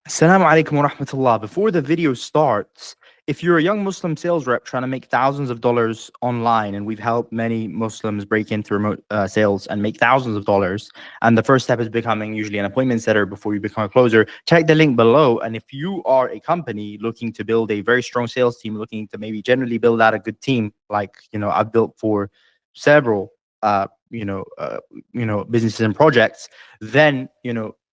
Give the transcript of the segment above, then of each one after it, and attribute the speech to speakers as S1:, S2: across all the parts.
S1: Assalamu alaikum wa rahmatullah. Before the video starts, if you're a young Muslim sales rep trying to make thousands of dollars online, and we've helped many Muslims break into remote sales and make thousands of dollars, and the first step is becoming usually an appointment setter before you become a closer, check the link below. And if you are a company looking to build a very strong sales team, looking to maybe generally build out a good team, like I've built for several businesses and projects, then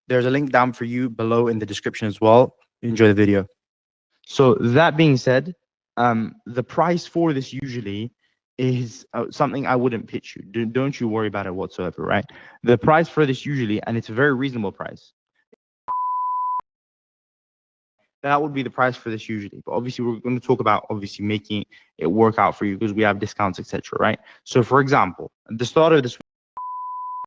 S1: there's a link down for you below in the description as well. Enjoy the video. So that being said, the price for this usually is something I wouldn't pitch you. Don't you worry about it whatsoever, right? The price for this usually, and it's a very reasonable price. That would be the price for this usually. But obviously, we're going to talk about obviously making it work out for you because we have discounts, etc. Right? So, for example, at the start of this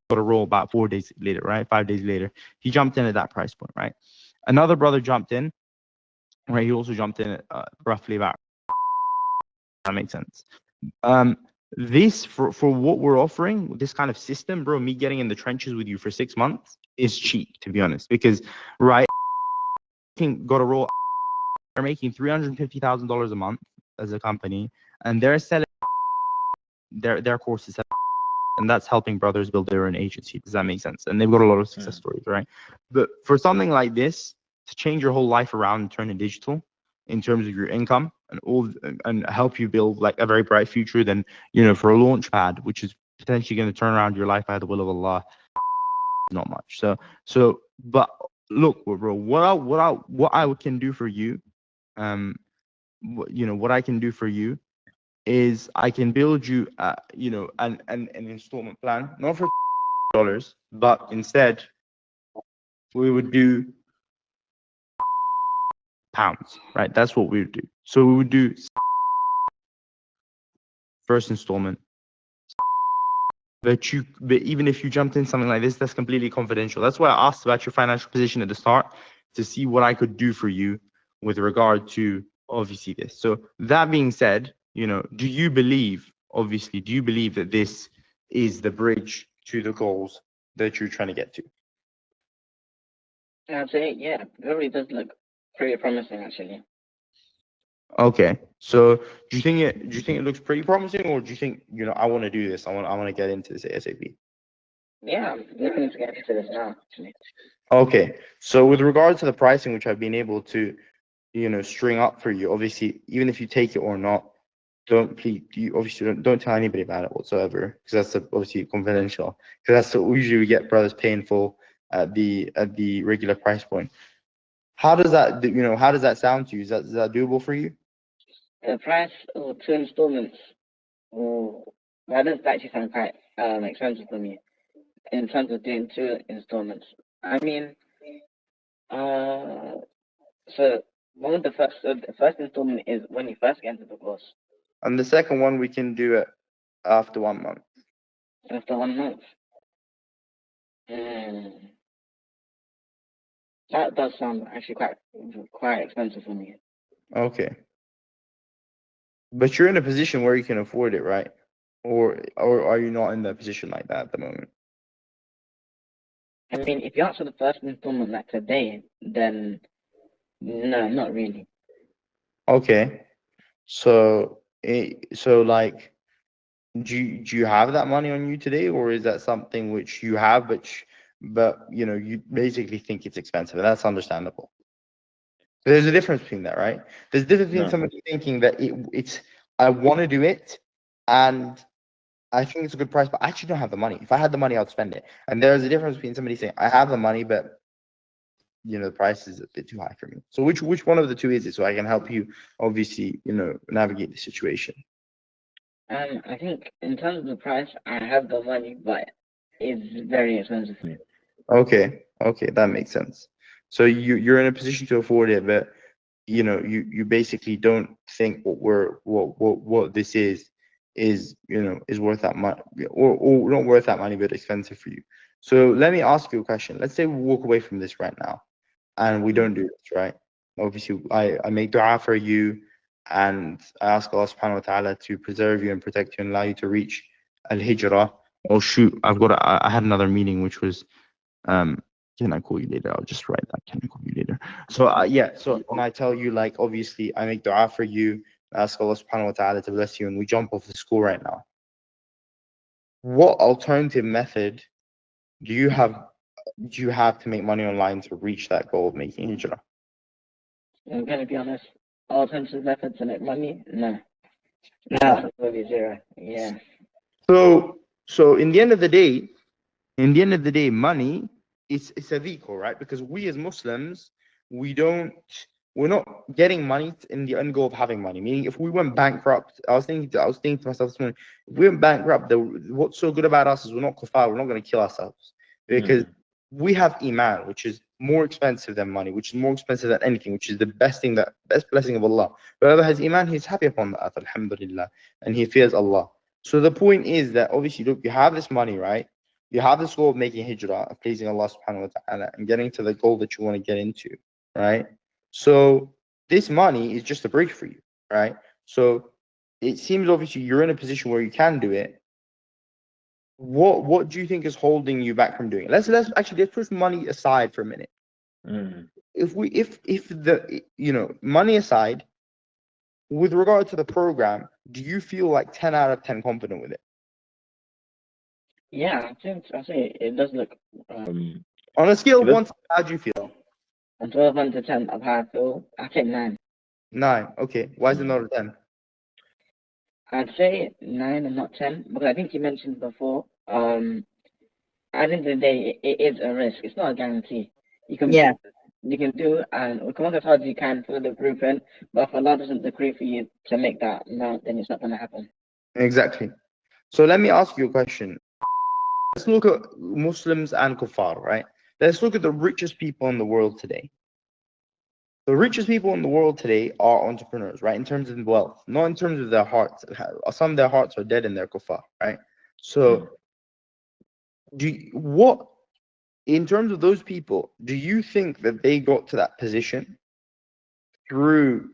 S1: got a roll about 4 days later, right? 5 days later, he jumped in at that price point, right? Another brother jumped in, right? He also jumped in at roughly about, that makes sense. This for what we're offering, this kind of system, bro, me getting in the trenches with you for 6 months is cheap, to be honest, because right, got a roll, they're making $350,000 a month as a company, and they're selling their courses, and that's helping brothers build their own agency. Does that make sense? And they've got a lot of success stories, right? But for something like this to change your whole life around and turn it digital in terms of your income and help you build like a very bright future, then for a launch pad, which is potentially going to turn around your life by the will of Allah, not much. But look, bro, what I can do for you, what I can do for you is I can build you, an installment plan, not for dollars, but instead we would do pounds, right? That's what we would do. So we would do first installment. But even if you jumped in something like this, that's completely confidential. That's why I asked about your financial position at the start to see what I could do for you with regard to obviously this. So that being said, do you believe that this is the bridge to the goals that you're trying to get to?
S2: I'd say, yeah, it really does look pretty promising, actually.
S1: Okay, so do you think it looks pretty promising, or do you think I want to do this? I want to get into this ASAP.
S2: Yeah, I'm looking to get into this now, actually.
S1: Okay, so with regard to the pricing, which I've been able to string up for you, obviously, even if you take it or not, don't tell anybody about it whatsoever, because that's obviously confidential. Because that's what usually we get brothers paying full at the regular price point. How does that sound to you? Is that doable for you?
S2: The price of 2 installments, that does actually sound quite expensive for me in terms of doing 2 installments. I mean, so the first installment is when you first get into the course.
S1: And the second one we can do it after 1 month.
S2: After 1 month. That does sound actually quite expensive for me.
S1: Okay. But you're in a position where you can afford it, right? Or are you not in that position like that at the moment?
S2: I mean, if you answer the first installment like today, then no, not really.
S1: Okay. So like, do you have that money on you today, or is that something which you have, but you basically think it's expensive? That's understandable. There's a difference between that, right? There's a difference between somebody thinking that it's I want to do it, and I think it's a good price, but I actually don't have the money. If I had the money, I'd spend it. And there's a difference between somebody saying I have the money, but the price is a bit too high for me. So which one of the two is it? So I can help you obviously navigate the situation.
S2: I think in terms of the price, I have the money, but it's very expensive for me.
S1: Okay, that makes sense. So you're in a position to afford it, but you basically don't think what this is worth that much, or not worth that money, but expensive for you. So let me ask you a question. Let's say we walk away from this right now and we don't do this, right? Obviously, I make dua for you, and I ask Allah subhanahu wa ta'ala to preserve you and protect you and allow you to reach al-hijrah. Oh shoot, I had another meeting which was Can I call you later? I'll just write that. Can I call you later? So yeah. So and I tell you, like, obviously I make dua for you, ask Allah subhanahu wa ta'ala to bless you, and we jump off the school right now. What alternative method do you have to make money online to reach that goal of making hijrah?
S2: I'm gonna be honest. Alternative methods to make money? No. No, will be zero. Yeah.
S1: So in the end of the day, money it's a vehicle, right? Because we as Muslims, we're not getting money in the end goal of having money. Meaning, if we went bankrupt, I was thinking to myself this morning, if we went bankrupt, what's so good about us is we're not kuffar, we're not going to kill ourselves because we have iman, which is more expensive than money, which is more expensive than anything, which is the best blessing of Allah. Whoever has iman, he's happy upon that, alhamdulillah, and he fears Allah. So the point is that obviously, look, you have this money, right? You have this goal of making hijrah, of pleasing Allah subhanahu wa ta'ala, and getting to the goal that you want to get into, right? So this money is just a bridge for you, right? So it seems obviously you're in a position where you can do it. What do you think is holding you back from doing it? Let's put money aside for a minute. If the money aside, with regard to the program, do you feel like 10 out of 10 confident with it?
S2: Yeah, I say it does look.
S1: On a scale of 1 to 10, how do you feel?
S2: On 12 to 10 of how I feel, I think 9.
S1: 9. Okay. Why is it not a 10?
S2: I'd say 9 and not 10 because I think you mentioned before. At the end of the day, it is a risk. It's not a guarantee. You can do and come as hard as you can for the blueprint, but if Allah doesn't decree for you to make that amount, then it's not going to happen.
S1: Exactly. So let me ask you a question. Let's look at Muslims and kuffar, right? Let's look at the richest people in the world today. The richest people in the world today are entrepreneurs, right? In terms of wealth, not in terms of their hearts. Some of their hearts are dead in their kuffar, right? So, in terms of those people, do you think that they got to that position through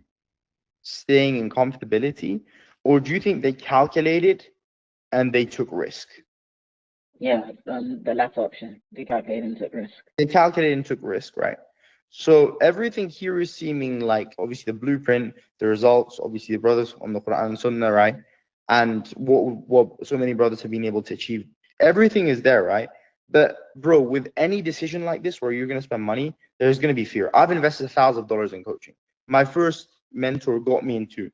S1: staying in comfortability, or do you think they calculated and they took risk?
S2: Yeah, the latter option. They calculated and took risk.
S1: They calculated and took risk, right? So everything here is seeming like obviously the blueprint, the results, obviously the brothers on the Quran and Sunnah, right? And what so many brothers have been able to achieve. Everything is there, right? But bro, with any decision like this where you're gonna spend money, there's gonna be fear. I've invested thousands of dollars in coaching. My first mentor got me into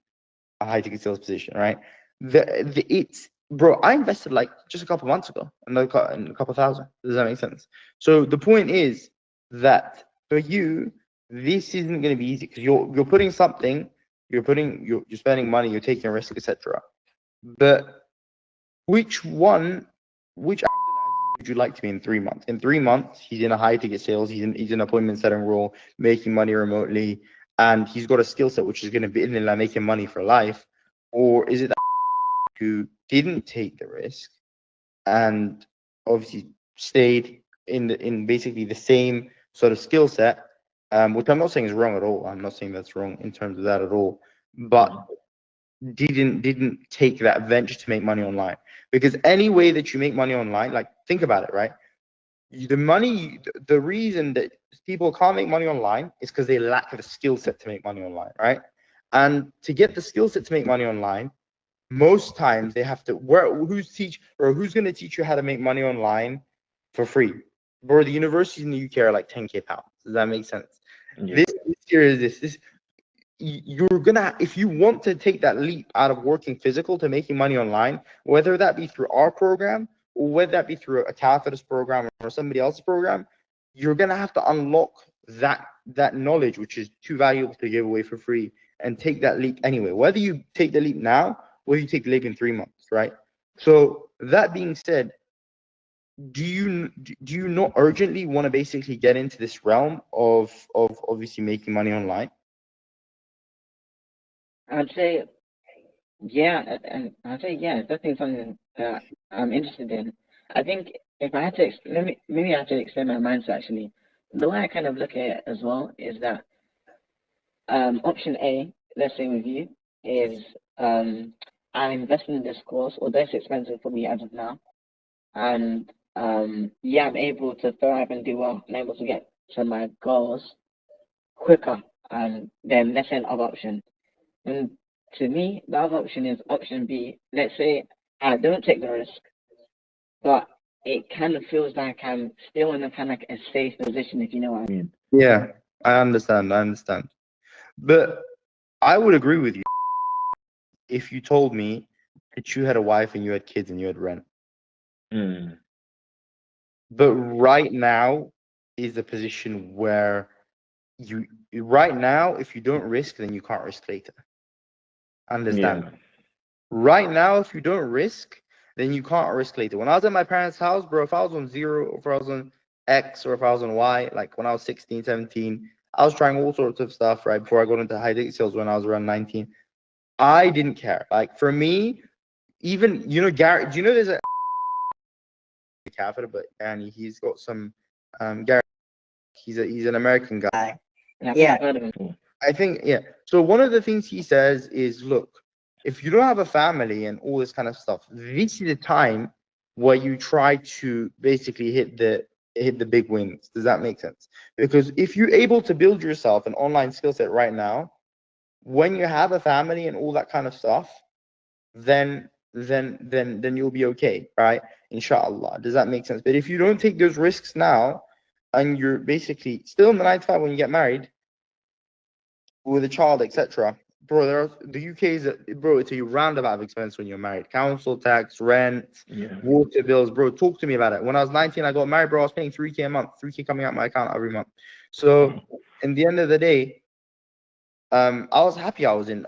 S1: a high ticket sales position, right? Bro, I invested like just a couple months ago, and a couple thousand. Does that make sense? So the point is that for you, this isn't going to be easy because you're putting something, you're spending money, you're taking a risk, etc. But which Abdul Aziz would you like to be in 3 months? In 3 months, he's in a high ticket sales, he's in appointment setting role, making money remotely, and he's got a skill set which is going to be making money for life. Or is it who didn't take the risk and obviously stayed in basically the same sort of skill set, which I'm not saying is wrong at all. I'm not saying that's wrong in terms of that at all, but didn't take that venture to make money online. Because any way that you make money online, like think about it, right? The reason that people can't make money online is because they lack the skill set to make money online, right? And to get the skill set to make money online, most times they have to who's going to teach you how to make money online for free? Bro, the universities in the UK are like 10k pounds. Does that make sense? Yeah. This here is this you're gonna, if you want to take that leap out of working physical to making money online, whether that be through our program or whether that be through a Capitalist program or somebody else's program, you're gonna have to unlock that knowledge which is too valuable to give away for free and take that leap anyway. Whether you take the leap now or you take the leap in 3 months, right? So that being said, do you not urgently want to basically get into this realm of obviously making money online?
S2: I'd say, yeah, and I'd say, yeah, it's definitely something that I'm interested in. I think if I had to, maybe I have to explain my mindset actually. The way I kind of look at it as well is that option A, let's say with you, is I'm investing in this course, although it's expensive for me as of now, and yeah, I'm able to thrive and do well. I'm able to get to my goals quicker than, let's say, an other option. And to me, the other option is option B. Let's say I don't take the risk, but it kind of feels like I'm still in a kind of like a safe position, if you know what I mean.
S1: Yeah, I understand. But I would agree with you if you told me that you had a wife and you had kids and you had rent. But right now is the position where right now, if you don't risk, then you can't risk later. Understand?
S3: Yeah.
S1: Right now, if you don't risk, then you can't risk later. When I was at my parents' house, bro, if I was on zero, or if I was on X, or if I was on Y, like when I was 16, 17, I was trying all sorts of stuff, right? Before I got into high ticket sales when I was around 19. I didn't care. Like for me, even, Gary, do you know there's a catheter, but and he's got some, Gary, he's an American guy.
S2: Yeah, I've heard of him.
S1: I think, yeah. So one of the things he says is, look, if you don't have a family and all this kind of stuff, this is the time where you try to basically hit the big wins. Does that make sense? Because if you're able to build yourself an online skill set right now, when you have a family and all that kind of stuff, then you'll be okay, right? Inshallah. Does that make sense? But if you don't take those risks now, and you're basically still in the 9 to 5 when you get married, with a child, etc. Bro, the UK is it's a roundabout of expense when you're married. Council tax, rent, water bills, bro. Talk to me about it. When I was 19, I got married, bro. I was paying 3K a month, 3K coming out my account every month. So, in the end of the day, I was happy I was in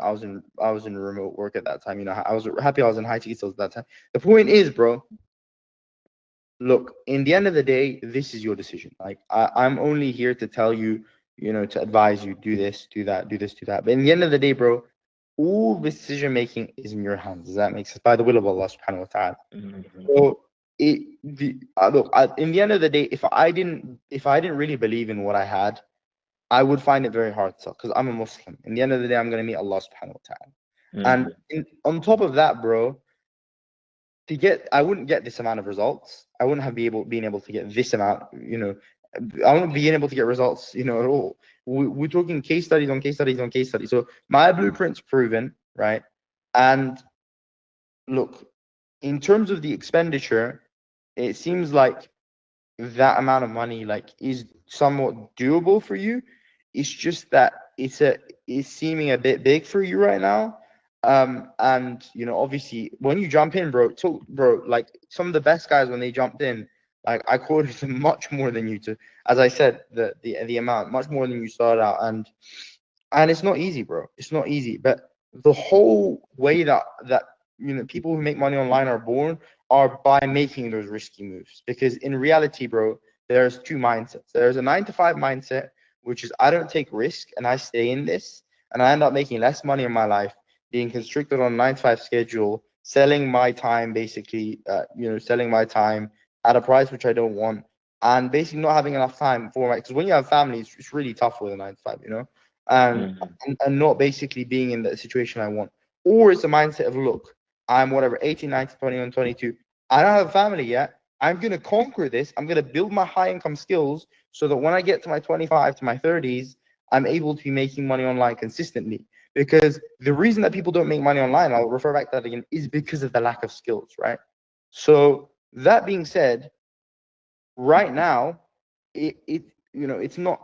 S1: remote work at that time. I was happy I was in high ticket sales at that time. The point is, bro, look, in the end of the day, this is your decision. Like I'm only here to tell you, to advise you, do this, do that, do this, do that. But in the end of the day, bro, all decision making is in your hands. Does that make sense? By the will of Allah subhanahu wa ta'ala. So look, in the end of the day, if I didn't really believe in what I had, I would find it very hard to sell, because I'm a Muslim. In the end of the day, I'm gonna meet Allah subhanahu wa ta'ala. And on top of that, bro, I wouldn't get this amount of results. I wouldn't have been able to get this amount, I wouldn't be able to get results, at all. We're talking case studies on case studies on case studies. So my blueprint's proven, right? And look, in terms of the expenditure, it seems like that amount of money is somewhat doable for you. It's just that it's seeming a bit big for you right now. And obviously when you jump in, bro, like some of the best guys, when they jumped in, like I quoted them much more than you to, as I said, the amount much more than you started out, and it's not easy, bro. It's not easy. But the whole way that people who make money online are born are by making those risky moves. Because in reality, bro, there's two mindsets. There's a 9 to 5 mindset, which is I don't take risk and I stay in this, and I end up making less money in my life, being constricted on a 9 to 5 schedule, selling my time, basically, selling my time at a price which I don't want, and basically not having enough time for because when you have family, it's really tough with a 9 to 5, and not basically being in the situation I want. Or it's a mindset of, look, I'm whatever, 18, 19, 21, 22. I don't have a family yet. I'm going to conquer this. I'm going to build my high income skills so that when I get to my 25 to my 30s, I'm able to be making money online consistently. Because the reason that people don't make money online, I'll refer back to that again, is because of the lack of skills, right? So that being said, right now, it's not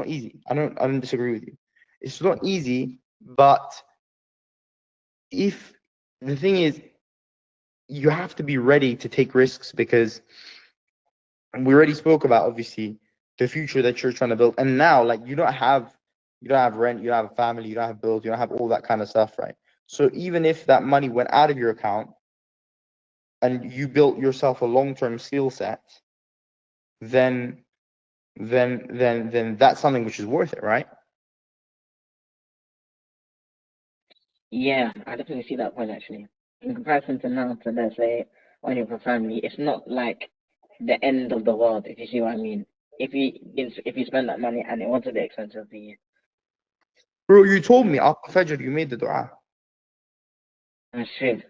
S1: easy. I don't disagree with you. It's not easy, but if the thing is, you have to be ready to take risks, because we already spoke about, obviously, the future that you're trying to build. And now, like, you don't have rent, you don't have a family, you don't have bills, you don't have all that kind of stuff, right? So even if that money went out of your account and you built yourself a long-term skill set, then that's something which is worth it, right?
S2: Yeah, I definitely see that point actually. In comparison to now, to let's say when you have a family, it's not like the end of the world, if you see what I mean. If you spend that money and it wasn't a bit expensive for you.
S1: Bro, you told me after Fajr you made the dua.
S2: I should.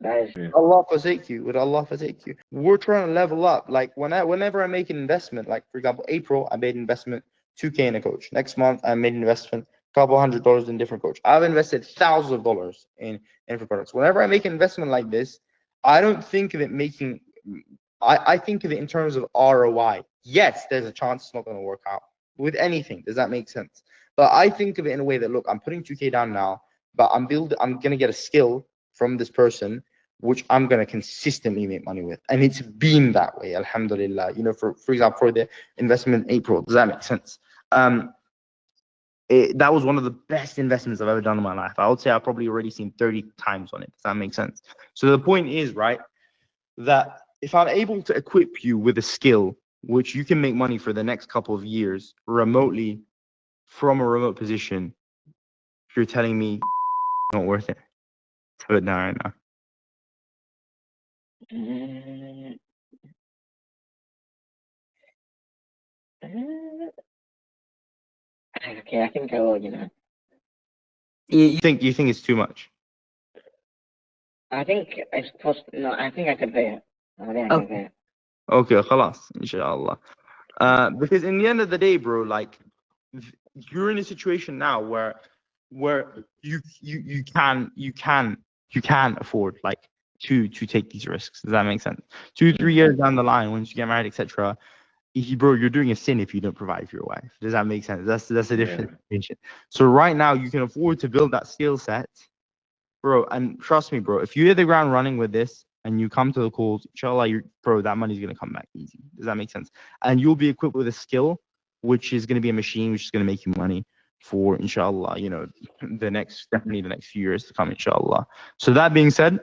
S2: That is.
S1: Allah forsake you. Would Allah forsake you? We're trying to level up. Like whenever I make an investment, like for example, April, I made an investment 2K in a coach. Next month, I made an investment couple $100 in different coach. I've invested thousands of dollars in different products. Whenever I make an investment like this, I don't think of it making. I think of it in terms of ROI. Yes, there's a chance it's not going to work out with anything. Does that make sense? But I think of it in a way that, look, I'm putting 2K down now, but I'm going to get a skill from this person, which I'm going to consistently make money with. And it's been that way, alhamdulillah. You know, for example, for the investment in April, does that make sense? That was one of the best investments I've ever done in my life. I would say I've probably already seen 30 times on it. Does that make sense? So the point is, right, that if I'm able to equip you with a skill which you can make money for the next couple of years remotely from a remote position, you're telling me it's not worth it. Do it now, right now.
S2: Okay, I think I will, you know.
S1: You think it's too much?
S2: I think it's possible. No, I think I could pay it. I think I can pay it.
S1: Okay, khalas, inshallah. Because in the end of the day, bro, like you're in a situation now where you can afford like to take these risks. Does that make sense? 2-3 years down the line, once you get married, etc., bro, you're doing a sin if you don't provide for your wife. Does that make sense? That's a different situation. So right now you can afford to build that skill set, bro. And trust me, bro, if you hit the ground running with this and you come to the calls, inshallah, bro, that money's gonna come back easy. Does that make sense? And you'll be equipped with a skill which is gonna be a machine which is gonna make you money for, inshallah, you know, definitely the next few years to come, inshallah. So that being said,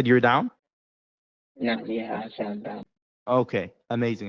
S1: you're down?
S2: No, yeah, I sound down.
S1: Okay, amazing.